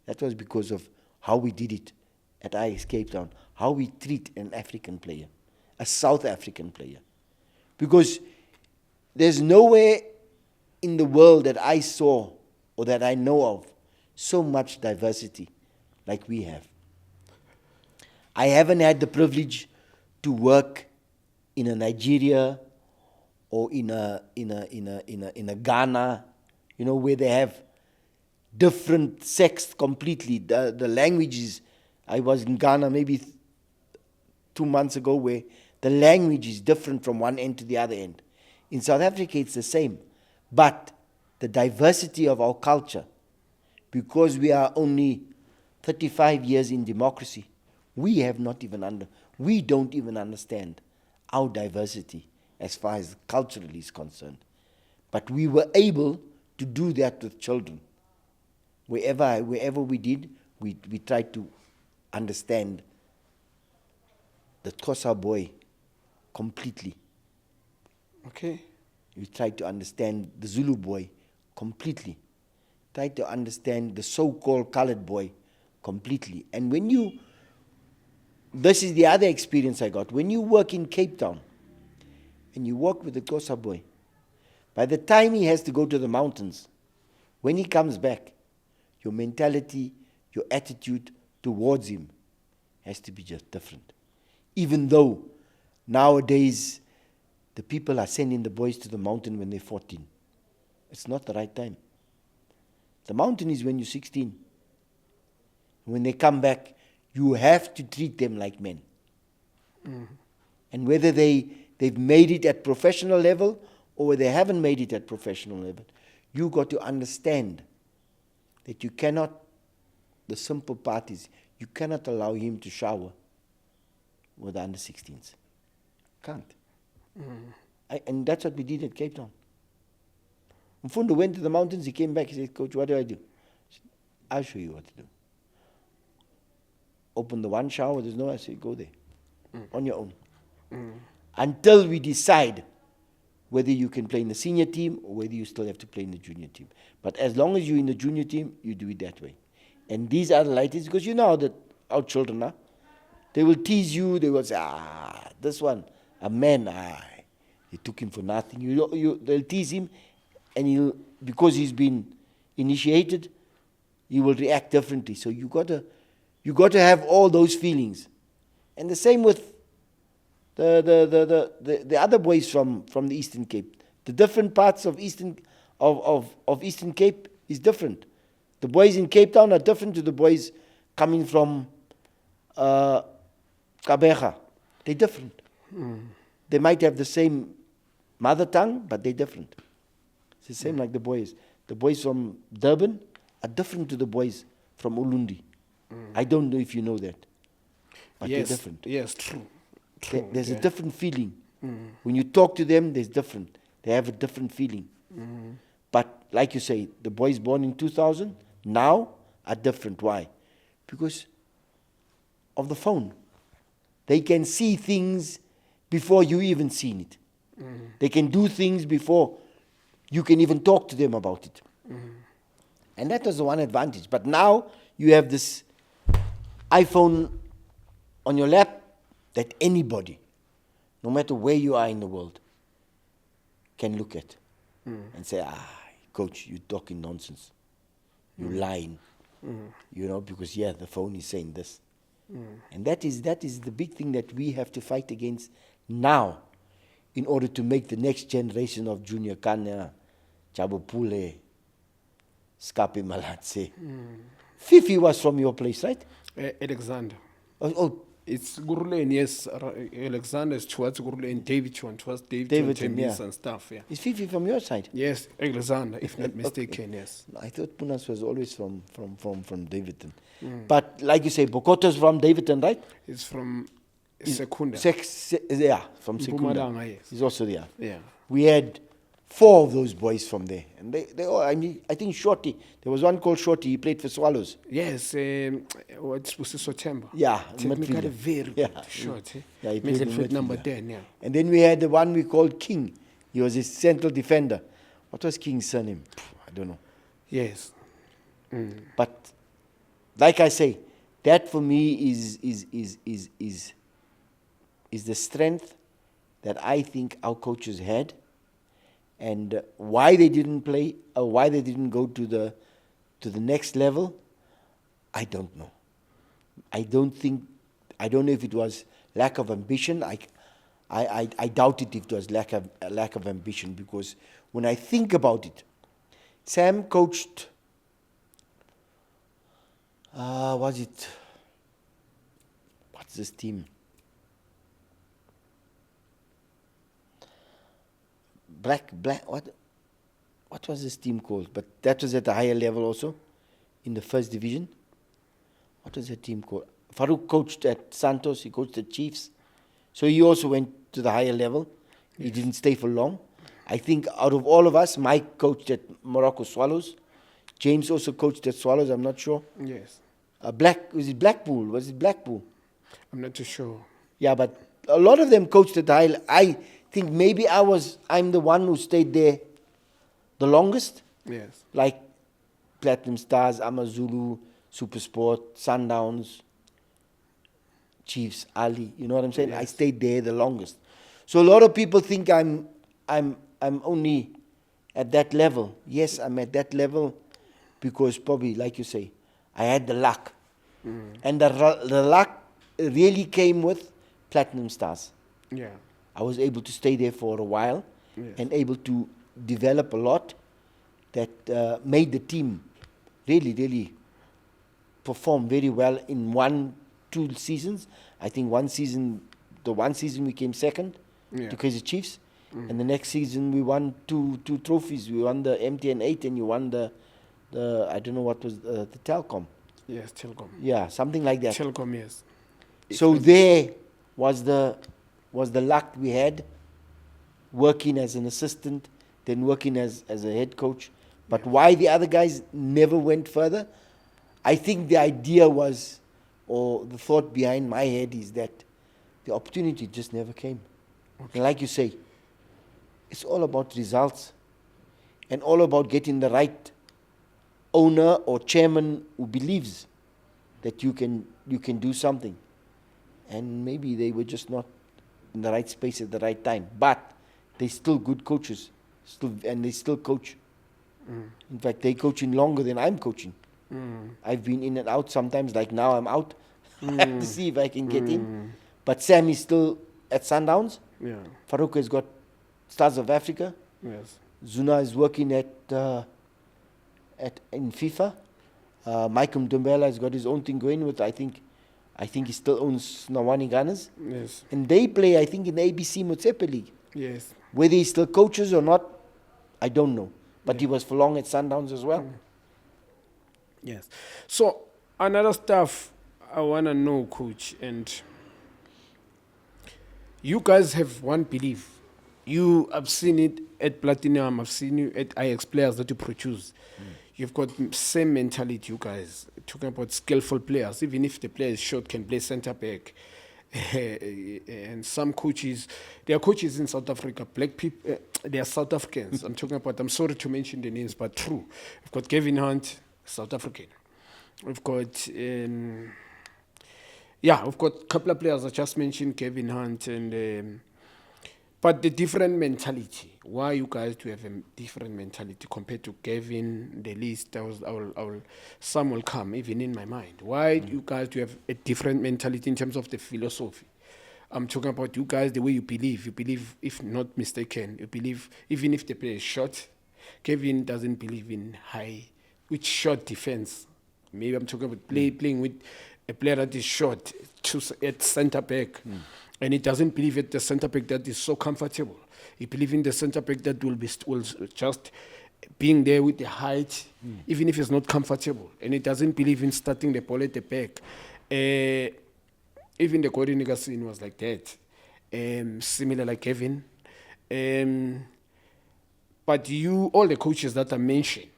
That was because of how we did it at Ajax Cape Town, how we treat an African player, a South African player. Because there's nowhere in the world that I saw or that I know of so much diversity like we have. I haven't had the privilege to work in a Nigeria or in a Ghana, where they have different sects completely. The languages. I was in Ghana maybe 2 months ago, where the language is different from one end to the other end. In South Africa, it's the same, but the diversity of our culture, because we are only 35 years in democracy, we don't even understand our diversity as far as culturally is concerned. But we were able to do that with children. Wherever we did, we tried to understand the Xhosa boy completely. Okay. We tried to understand the Zulu boy completely. Tried to understand the so-called colored boy completely. And this is the other experience I got. When you work in Cape Town and you work with the Xhosa boy, by the time he has to go to the mountains, when he comes back, your mentality, your attitude towards him has to be just different. Even though nowadays the people are sending the boys to the mountain when they're 14. It's not the right time. The mountain is when you're 16. When they come back, you have to treat them like men. And whether they've made it at professional level or they haven't made it at professional level, you got to understand that you cannot, the simple part is, you cannot allow him to shower with the under 16s. Can't. And that's what we did at Cape Town. Mfundo went to the mountains, he came back, he said, "Coach, what do I do?" I said, "I'll show you what to do." Open the one shower, there's no, I said, "Go there, on your own." Until we decide whether you can play in the senior team or whether you still have to play in the junior team. But as long as you're in the junior team, you do it that way. And these are the lightest, because you know that our children are, they will tease you, they will say, this one, a man, they took him for nothing. They'll tease him, and because he's been initiated, he will react differently. So you got to have all those feelings. And the same with the other boys from the Eastern Cape. The different parts of Eastern Cape is different. The boys in Cape Town are different to the boys coming from Kabeja. They're different. They might have the same mother tongue, but they're different. It's the same like the boys. The boys from Durban are different to the boys from Ulundi. I don't know if you know that, but yes, they're different. Yes, true. There's yeah. a different feeling. When you talk to them, there's different. They have a different feeling. But like you say, the boys born in 2000 now are different. Why? Because of the phone. They can see things before you even seen it. They can do things before you can even talk to them about it. And that was the one advantage. But now you have this iPhone on your lap that anybody, no matter where you are in the world, can look at and say, coach, you're talking nonsense. You're lying. You know, because, the phone is saying this. And that is the big thing that we have to fight against now in order to make the next generation of Junior Khanye, Chabupule, Skapi Malatse. Fifi was from your place, right? Alexander. Oh, it's Gurulane, yes. Alexander is towards Gurulane, David Chwan, towards David Chwan, and stuff, yeah. Is Fifi from your side? Yes, Alexander, if not mistaken, Okay. yes. I thought Punas was always from Davidton. But like you say, Bokoto's from Davidton, right? It's from Secunda. From Secunda. Mpumalanga, yes. He's also there. Yeah. We had 4 of those boys from there. And they all, I think Shorty, there was one called Shorty, he played for Swallows. Yes, what's September? Yeah, technically midfielder. very good short. Yeah, he played in Midfield number midfielder. 10, yeah. And then we had the one we called King. He was a central defender. What was King's surname? I don't know. Yes. But like I say, that for me is the strength that I think our coaches had, and why they didn't play or why they didn't go to the next level, I don't know. I don't know if it was lack of ambition. I doubt it if it was lack of ambition, because when I think about it, Sam coached. What's this team? Black, what was this team called? But that was at a higher level also, in the first division. What was that team called? Farouk coached at Santos, he coached at Chiefs. So he also went to the higher level. He didn't stay for long. I think out of all of us, Mike coached at Morocco Swallows. James also coached at Swallows, I'm not sure. Yes. Was it Blackpool? Was it Blackpool? I'm not too sure. Yeah, but a lot of them coached at the high. I think maybe I'm the one who stayed there the longest. Yes. Like Platinum Stars, Amazulu, Supersport, Sundowns, Chiefs, Ali. You know what I'm saying? Yes. I stayed there the longest. So a lot of people think I'm only at that level. Yes, I'm at that level because probably, like you say, I had the luck. And the luck really came with Platinum Stars. Yeah. I was able to stay there for a while and able to develop a lot that made the team really, really perform very well in 1-2 seasons. I think the one season we came second to Kaizer Chiefs, and the next season we won two trophies. We won the MTN 8 and you won the I don't know what was the Telkom. Yes, Telkom. Yeah, something like that. Telkom, yes. So there was the luck we had, working as an assistant, then working as a head coach. But why the other guys never went further? I think the idea was, or the thought behind my head is that the opportunity just never came. Okay. And like you say, it's all about results and all about getting the right owner or chairman who believes that you can do something. And maybe they were just not in the right space at the right time. But they're still good coaches, and they still coach. In fact, they're coaching longer than I'm coaching. I've been in and out sometimes, like now I'm out. I have to see if I can get in. But Sam is still at Sundowns. Yeah. Farouk has got Stars of Africa. Yes. Zuna is working in FIFA. Michael Ndombela has got his own thing going with, I think he still owns Nawani Gunners. Yes. And they play, I think, in the ABC Motsepe League. Yes. Whether he still coaches or not, I don't know. But he was for long at Sundowns as well. Yes. So Another stuff I want to know, coach, and you guys have one belief. I've seen it at Platinum, I've seen you at IX players that you produce. You've got same mentality, you guys. Talking about skillful players, even if the player is short, can play centre back. And some coaches, there are coaches in South Africa, black people, they are South Africans. I'm sorry to mention the names, but true. We've got Kevin Hunt, South African. We've got, we've got a couple of players I just mentioned, Kevin Hunt, and but the different mentality. Why you guys do have a different mentality compared to Kevin? The list, some will come even in my mind. Why you guys do have a different mentality in terms of the philosophy? I'm talking about you guys, the way you believe. You believe, if not mistaken, you believe even if the player is short. Kevin doesn't believe in with short defense. Maybe I'm talking about playing with a player that is short at centre back. And he doesn't believe at the centre back that is so comfortable. He believes in the centre back that will just being there with the height, even if it's not comfortable. And he doesn't believe in starting the ball at the back. Even the coordinator scene was like that, similar like Kevin. But all the coaches that I mentioned,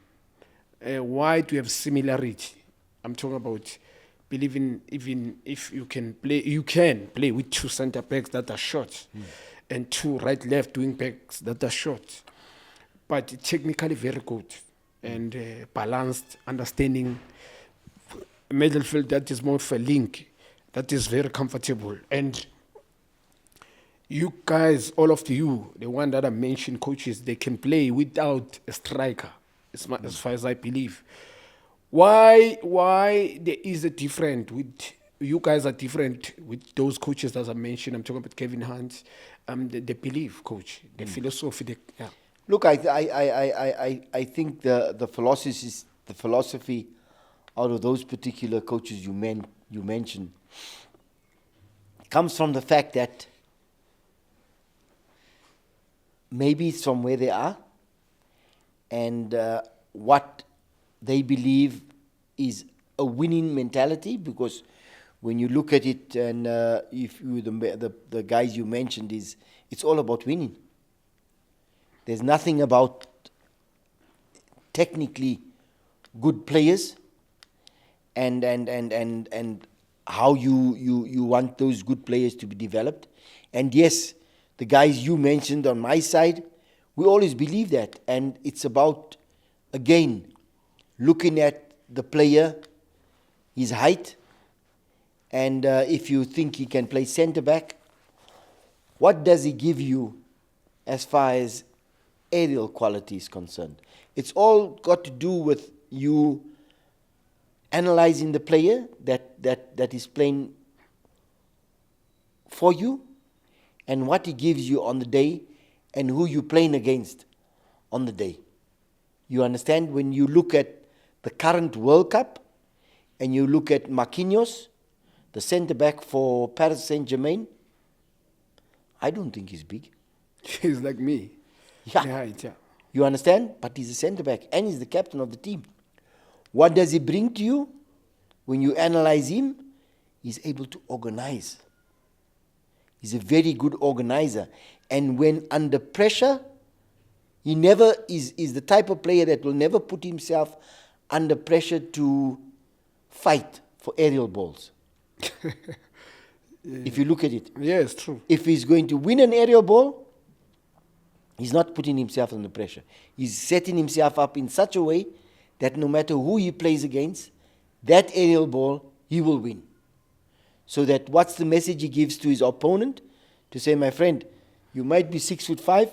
why do you have similarity? I'm talking about believing even if you can play with two centre backs that are short and two right-left wing backs that are short, but technically very good and balanced, understanding midfield that is more of a link, that is very comfortable. And you guys, all of you, the one that I mentioned, coaches, they can play without a striker, as far as I believe. Why there is a different with you guys are different with those coaches that I mentioned? I'm talking about Kevin Hunt, the belief, coach, the philosophy. Look, I think the philosophy out of those particular coaches you mentioned comes from the fact that maybe it's from where they are and what they believe is a winning mentality, because when you look at it, and if you the guys you mentioned, it's all about winning. There's nothing about technically good players and how you want those good players to be developed. And yes, the guys you mentioned on my side, we always believe that, and it's about, again, looking at the player, his height, and if you think he can play centre back, what does he give you as far as aerial quality is concerned? It's all got to do with you analyzing the player that is playing for you and what he gives you on the day and who you're playing against on the day. You understand? When you look at the current World Cup and you look at Marquinhos, the centre-back for Paris Saint-Germain, I don't think he's big. He's like me. Yeah. You understand? But he's a centre-back and he's the captain of the team. What does he bring to you? When you analyze him, he's able to organize. He's a very good organizer. And when under pressure, he never is the type of player that will never put himself under pressure to fight for aerial balls. If you look at it. Yes, true. If he's going to win an aerial ball, he's not putting himself under pressure. He's setting himself up in such a way that no matter who he plays against, that aerial ball, he will win. So that what's the message he gives to his opponent? To say, my friend, you might be 6'5",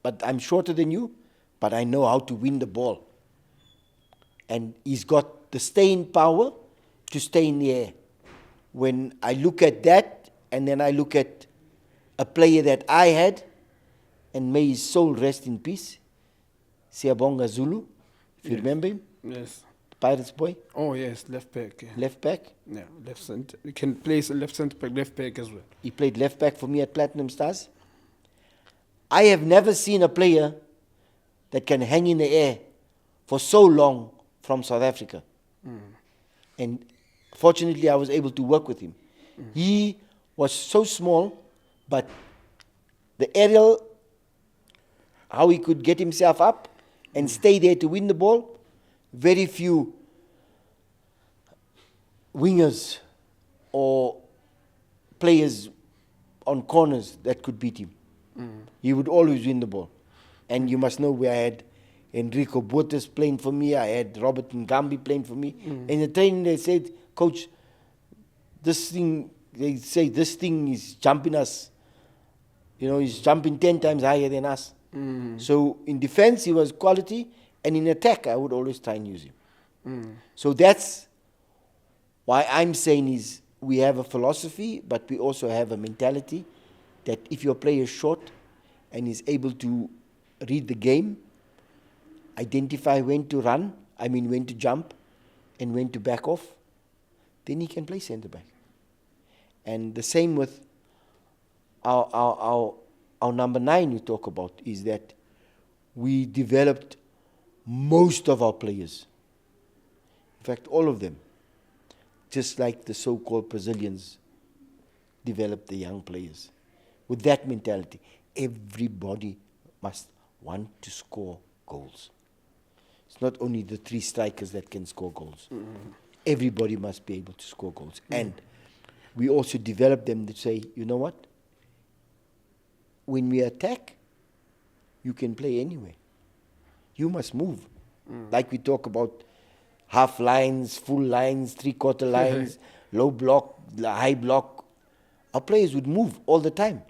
but I'm shorter than you, but I know how to win the ball. And he's got the staying power to stay in the air. When I look at that, and then I look at a player that I had, and may his soul rest in peace, Siyabonga Zulu, if you remember him. Yes. Pirates boy. Oh, yes, left back. Yeah. Left back. Yeah, left center. You can play left center back, left back as well. He played left back for me at Platinum Stars. I have never seen a player that can hang in the air for so long from South Africa. And fortunately, I was able to work with him. He was so small, but the aerial, how he could get himself up and stay there to win the ball, very few wingers or players on corners that could beat him. He would always win the ball. And you must know where I had Henrico Botes playing for me, I had Robert Ngambi playing for me. In the training they said, Coach, this thing is jumping us. You know, he's jumping 10 times higher than us. So in defense he was quality, and in attack I would always try and use him. So that's why I'm saying is we have a philosophy, but we also have a mentality that if your player is short and is able to read the game, identify when to run, when to jump, and when to back off, then he can play centre back. And the same with our number 9 we talk about, is that we developed most of our players. In fact, all of them. Just like the so-called Brazilians developed the young players. With that mentality, everybody must want to score goals. It's not only the 3 strikers that can score goals. Everybody must be able to score goals. And we also develop them to say, you know what? When we attack, you can play anywhere. You must move. Like we talk about half lines, full lines, 3/4 lines, low block, high block. Our players would move all the time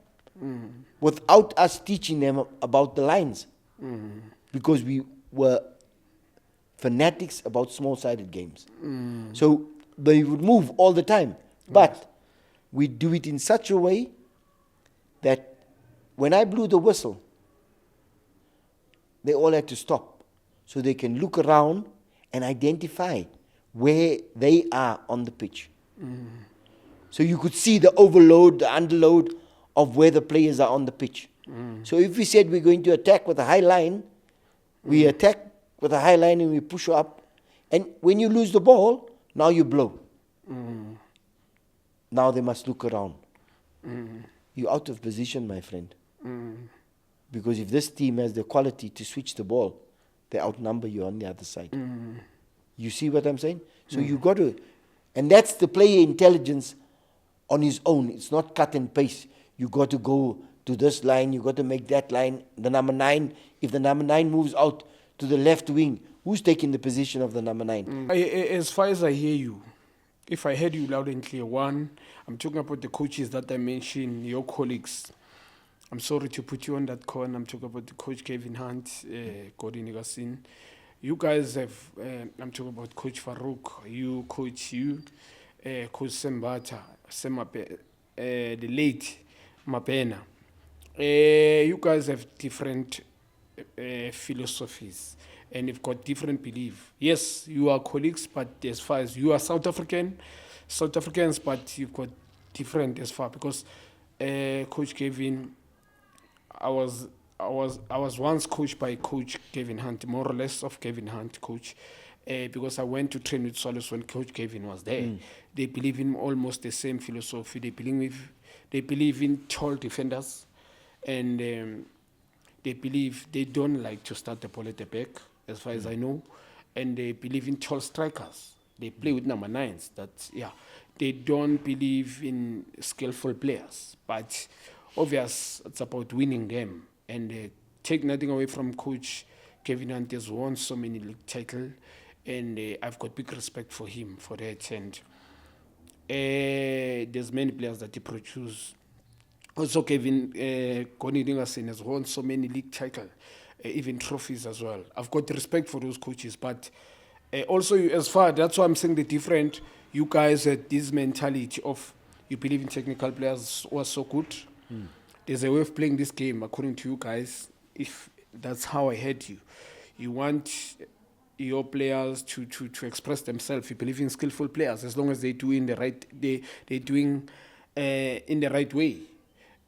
without us teaching them about the lines, because we were fanatics about small-sided games. So they would move all the time, but we do it in such a way that when I blew the whistle, they all had to stop so they can look around and identify where they are on the pitch. So you could see the overload, the underload of where the players are on the pitch. So if we said we're going to attack with a high line, we attack with a high line and we push up. And when you lose the ball, now you blow. Now they must look around. You're out of position, my friend. Because if this team has the quality to switch the ball, they outnumber you on the other side. You see what I'm saying? So you got to, and that's the player intelligence on his own. It's not cut and paste. You got to go to this line, you got to make that line. The number 9, if the number 9 moves out to the left wing, who's taking the position of the number 9? As far as I hear you, if I heard you loud and clear, one, I'm talking about the coaches that I mentioned, your colleagues. I'm sorry to put you on that corner. I'm talking about the coach Kevin Hunt, Gordon Nigasin. You guys have, I'm talking about Coach Farouk, you, Coach Sembata, the late Mapena. You guys have different philosophies and you've got different belief. Yes, you are colleagues, but as far as you are South Africans, but you've got different as far, because Coach Kevin, I was once coached by Coach Kevin Hunt, more or less of Kevin Hunt coach, because I went to train with Solis when Coach Kevin was there. They believe in almost the same philosophy. They believe in tall defenders, and they don't like to start the ball at the back, as far as I know, and they believe in tall strikers. They play with number 9s. They don't believe in skillful players, but obvious, it's about winning them. And take nothing away from Coach Kevin Hunt. Has won so many league titles, and I've got big respect for him for that. And there's many players that he produces. Also, Kevin Gordon Nigasin has won so many league titles, even trophies as well. I've got respect for those coaches, but also as far, that's why I'm saying the different. You guys had this mentality of you believe in technical players who are so good. There's a way of playing this game, according to you guys. If that's how I heard you, you want your players to express themselves. You believe in skillful players as long as they do in the right. They're doing in the right way.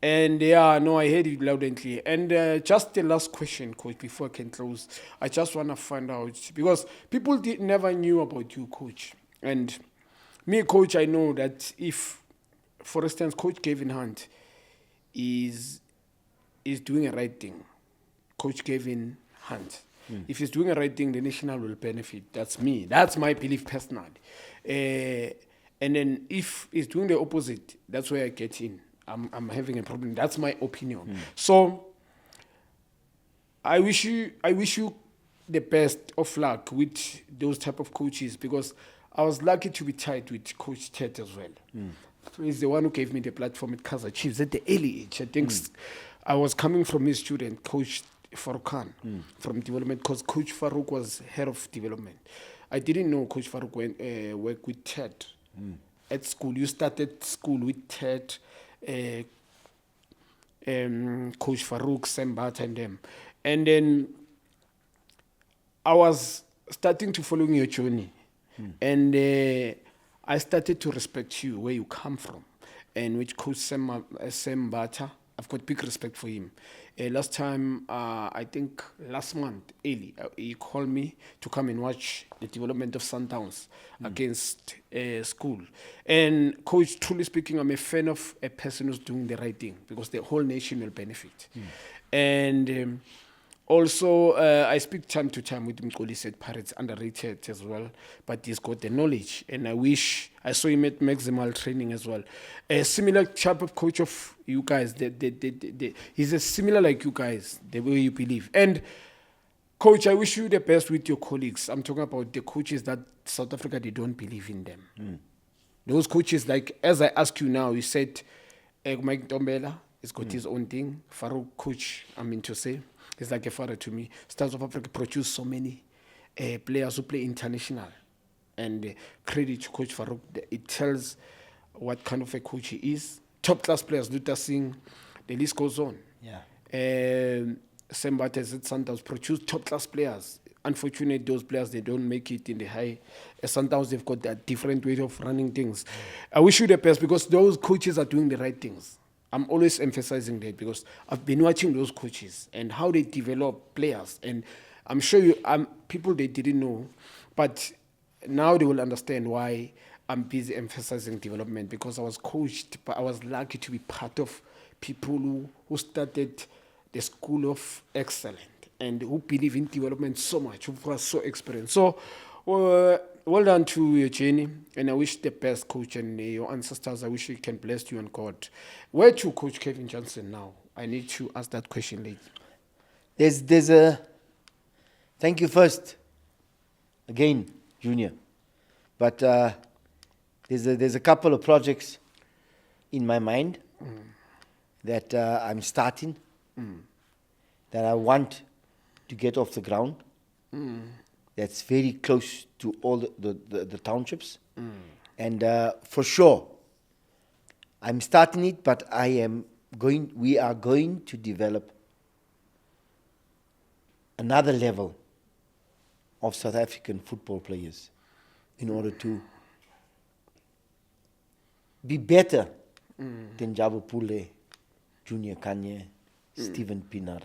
And I heard it loud and clear. And just the last question, Coach, before I can close, I just want to find out, because people never knew about you, Coach. And me, coach, I know that if, for instance, Coach Kevin Hunt is doing a right thing, Coach Kevin Hunt, if he's doing a right thing, the national will benefit. That's me. That's my belief personally. And then if he's doing the opposite, that's where I get in. I'm having a problem. That's my opinion. So I wish you the best of luck with those type of coaches, because I was lucky to be tied with Coach Ted as well. So he's the one who gave me the platform at Kaizer Chiefs at the early age. I think I was coming from his student, Coach Farouk Khan, from development, because Coach Farouk was head of development. I didn't know Coach Farouk worked with Ted at school. You started school with Ted, Coach Farouk, Sembata, and them. And then I was starting to follow your journey. And I started to respect you, where you come from. And with Coach Sembata, I've got big respect for him. Last time, I think last month, early, he called me to come and watch the development of Sundowns against school. And Coach, truly speaking, I'm a fan of a person who's doing the right thing, because the whole nation will benefit. And also, I speak time to time with Mkoli, said Pirates underrated as well, but he's got the knowledge. And I saw him at Maximal training as well. A similar type of coach of you guys. He's a similar like you guys, the way you believe. And Coach, I wish you the best with your colleagues. I'm talking about the coaches that South Africa, they don't believe in them. Those coaches, like, as I ask you now, you said Mike Ntombela has got his own thing. Farouk, coach, I mean to say, is like a father to me. Stars of Africa produce so many players who play international. And credit to Coach Farouk. It tells what kind of a coach he is. Top-class players, Luther Singh, the list goes on. Sembata at Sundowns produce top-class players. Unfortunately, those players, they don't make it in the high. Sundowns, they've got a different way of running things. I wish you the best, because those coaches are doing the right things. I'm always emphasizing that, because I've been watching those coaches and how they develop players. And I'm sure people, they didn't know, but now they will understand why I'm busy emphasizing development, because I was coached, but I was lucky to be part of people who started the school of excellence and who believe in development so much, who are so experienced. So, well done to your journey, and I wish the best, Coach, and your ancestors. I wish you can bless you and God. Where to Coach Cavin Johnson now? I need to ask that question later. There's a thank you first, again, Junior. But there's a couple of projects in my mind that I'm starting that I want to get off the ground. That's very close to all the townships. And for sure, I'm starting it, but we are going to develop another level of South African football players in order to be better than Jabu Pule, Junior Khanye, Stephen Pienaar,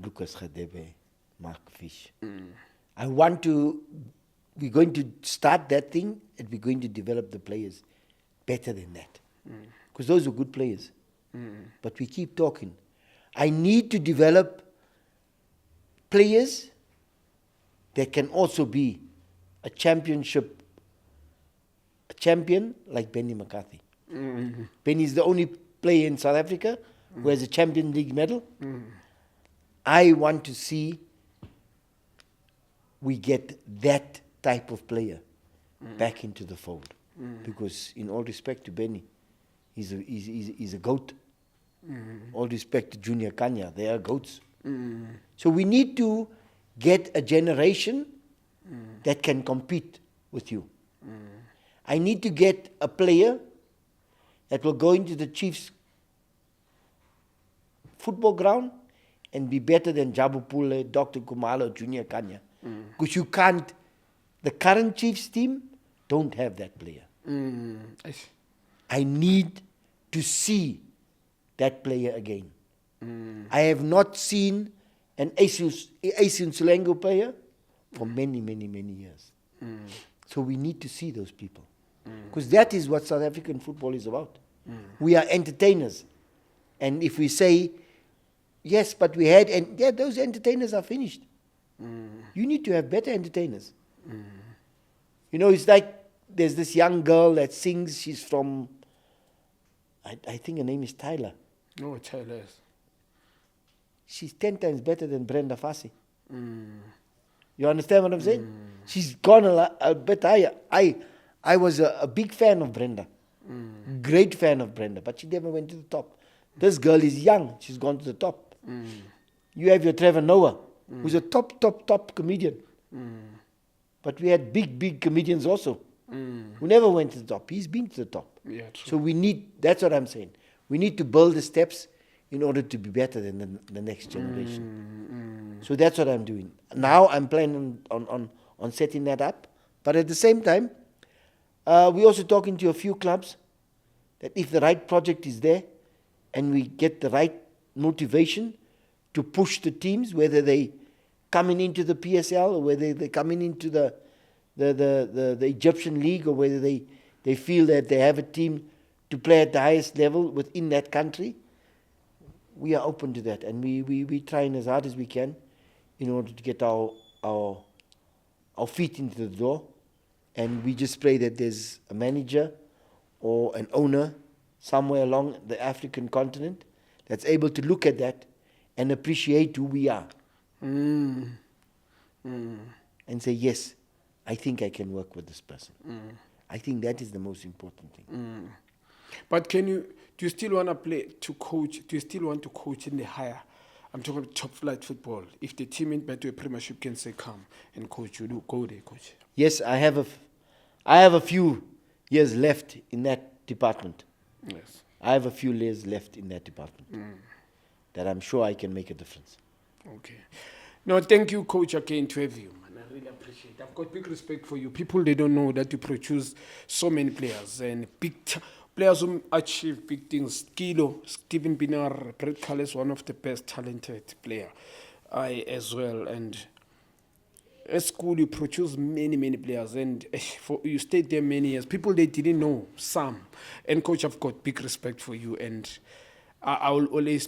Lucas Radebe, Mark Fish. We're going to start that thing, and we're going to develop the players better than that. Because those are good players. But we keep talking. I need to develop players that can also be a champion like Benny McCarthy. Benny is the only player in South Africa who has a Champions League medal. I want to see we get that type of player back into the fold. Because in all respect to Benny, he's a goat. All respect to Junior Khanye, they are goats. So we need to get a generation that can compete with you. I need to get a player that will go into the Chiefs football ground and be better than Jabu Pule, Dr. Kumalo, Junior Khanye. Because you can't, the current Chiefs team don't have that player. I need to see that player again. I have not seen an Asian Sulengo player for many, many, many years. So we need to see those people. Because that is what South African football is about. We are entertainers. And if we say, yes, but we had, and yeah, those entertainers are finished. You need to have better entertainers. You know, it's like there's this young girl that sings. She's from, I think her name is Tyler. No, Tyler. She's 10 times better than Brenda Fassie. You understand what I'm saying? She's gone a bit higher. I was a big fan of Brenda. Great fan of Brenda, but she never went to the top. This girl is young. She's gone to the top. You have your Trevor Noah, who's a top comedian. But we had big comedians also, who never went to the top. He's been to the top. Yeah, true. So we need, that's what I'm saying. We need to build the steps in order to be better than the next generation. So that's what I'm doing. Now I'm planning on setting that up. But at the same time, we're also talking to a few clubs that if the right project is there and we get the right motivation to push the teams, whether they coming into the PSL or whether they're coming into the Egyptian league, or whether they feel that they have a team to play at the highest level within that country, we are open to that. And we trying as hard as we can in order to get our feet into the door. And we just pray that there's a manager or an owner somewhere along the African continent that's able to look at that and appreciate who we are. And say, yes, I think I can work with this person. I think that is the most important thing. But do you still want to play, to coach, do you still want to coach in the higher, I'm talking about top flight football? If the team in Beto Premiership can say, come and coach, you do go there, coach. Yes, I have a few years left in that department. Yes. I have a few years left in that department that I'm sure I can make a difference. Okay. No, thank you, coach, again, to have you, man. I really appreciate it. I've got big respect for you. People, they don't know that you produce so many players and players who achieve big things. Kilo, Stephen Binar, Brett Kalle is one of the best talented player. I as well. And at school, you produce many players, and you stayed there many years. People, they didn't know some. And coach, I've got big respect for you, and I will always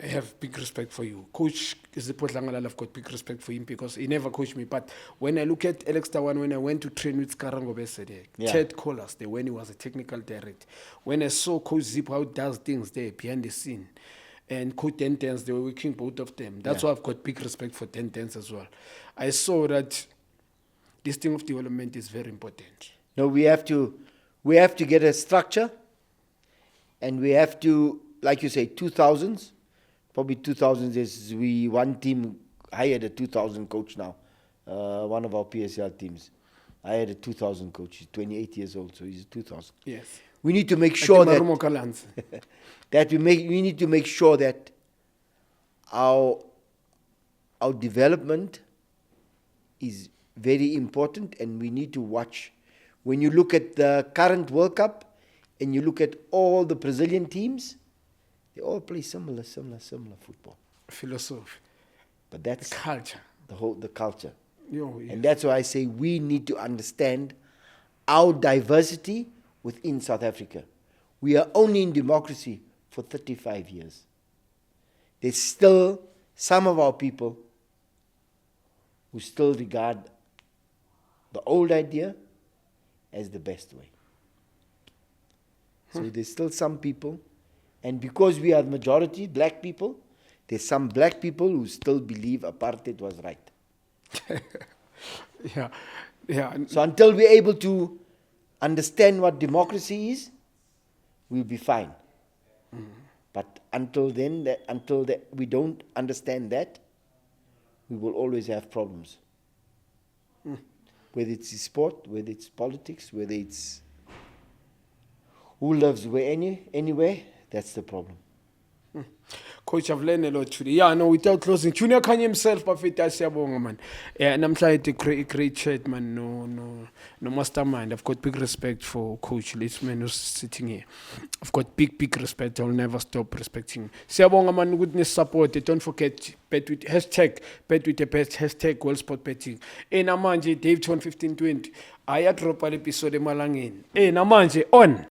have big respect for you. Coach Zippo Dlangalala, I've got big respect for him because he never coached me. But when I look at Alex Tawan, when I went to train with Karango Besede, Ted Collas there, when he was a technical director, when I saw Coach Zippo how he does things there behind the scene, and Coach Tentens, they were working, both of them. That's why I've got big respect for Tentens as well. I saw that this thing of development is very important. No, we have to get a structure, and we have to, like you say, 2000s, probably 2000s is one team hired a 2000 coach now, one of our PSL teams. I had a 2000 coach. He's 28 years old, so he's a 2000. Yes. We need to make sure we need to make sure that our development is very important, and we need to watch. When you look at the current World Cup and you look at all the Brazilian teams, they all play similar football. Philosophy. But that's the culture. The culture. Yes. And that's why I say we need to understand our diversity within South Africa. We are only in democracy for 35 years. There's still some of our people who still regard the old idea as the best way. So there's still some people, and because we are the majority, black people, there's some black people who still believe apartheid was right. Yeah. So until we're able to understand what democracy is, we'll be fine. But until we don't understand that, we will always have problems. Whether it's sport, whether it's politics, whether it's who lives where anywhere, that's the problem. Coach, I've learned a lot today. Yeah, no, without closing. Junior Khanye himself, Bafita Siyabonga, man. And I'm trying to great chat, man. No mastermind. I've got big respect for Coach Litzman who's sitting here. I've got big respect. I'll never stop respecting. Siyabonga, man. Goodness support. Don't forget, bet with the best, hashtag WorldSport betting. Namanje, Dave 1520. I drop an episode malangin. Namanje, on.